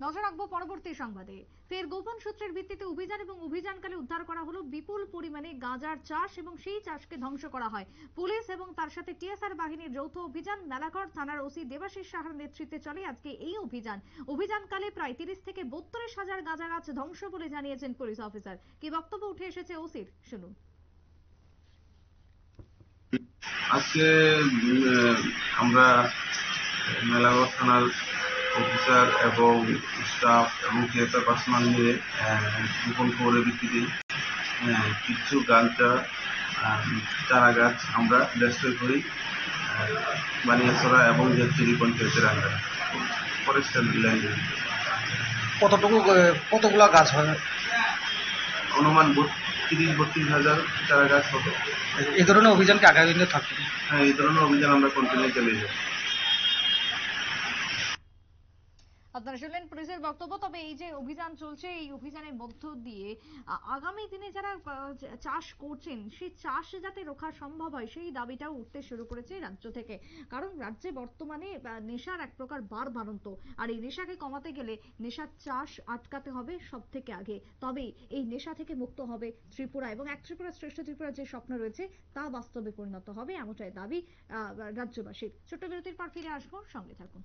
নজর রাখবো পরবর্তী সংবাদে। ফের গোপন সূত্রের ভিত্তিতে অভিযান এবং অভিযানকালে উদ্ধার করা হলো বিপুল পরিমাণে গাঁজার চাষ এবং সেই চাষকে ধ্বংস করা হয়। পুলিশ এবং তার সাথে টিএসআর বাহিনীর যৌথ অভিযান। মেলাঘর থানার ওসি দেবাশিস সাহার নেতৃত্বে চলে আজকে এই অভিযানকালে প্রায় 30 থেকে 32,000 গাঁজা গাছ ধ্বংস বলে জানিয়েছেন পুলিশ অফিসার। কি বক্তব্য উঠে এসেছে ওসির, শুনুন। আজকে আমরা মেলাঘর থানার অফিসার এবং স্টাফ এবং থিয়েটার পার্সোনাল নিয়ে গোপন খবরের ভিত্তিতে কিছু গাঁজা চারা গাছ আমরা ডেস্ট্রয় করি বানিয়াছড়া এবং জেলচুরি পঞ্চায়েতের আন্ডারে ফরেস্টাল ল্যান্ডে। কতগুলো গাছ হয়? অনুমান 30-32,000 চারা গাছ হবে। এই ধরনের অভিযান কি আগামী দিনে থাকবে? হ্যাঁ, এই ধরনের অভিযান আমরা কন্টিনিউ চালিয়ে যাব। আপনারা শুনলেন পুলিশের বক্তব্য। তবে এই যে অভিযান চলছে, এই অভিযানের মধ্য দিয়ে আগামী দিনে যারা চাষ করছেন সেই চাষ যাতে রোখা সম্ভব হয় সেই দাবিটাও উঠতে শুরু করেছে রাজ্য থেকে। কারণ রাজ্যে বর্তমানে নেশার এক প্রকার বাড়ন্ত, আর এই নেশাকে কমাতে গেলে নেশার চাষ আটকাতে হবে সব থেকে আগে। তবে এই নেশা থেকে মুক্ত হবে ত্রিপুরা, এবং এক ত্রিপুরা শ্রেষ্ঠ ত্রিপুরার যে স্বপ্ন রয়েছে তা বাস্তবে পরিণত হবে, এমনটাই দাবি রাজ্যবাসীর। ছোট্ট বিরতির পর ফিরে আসবো, সঙ্গে থাকুন।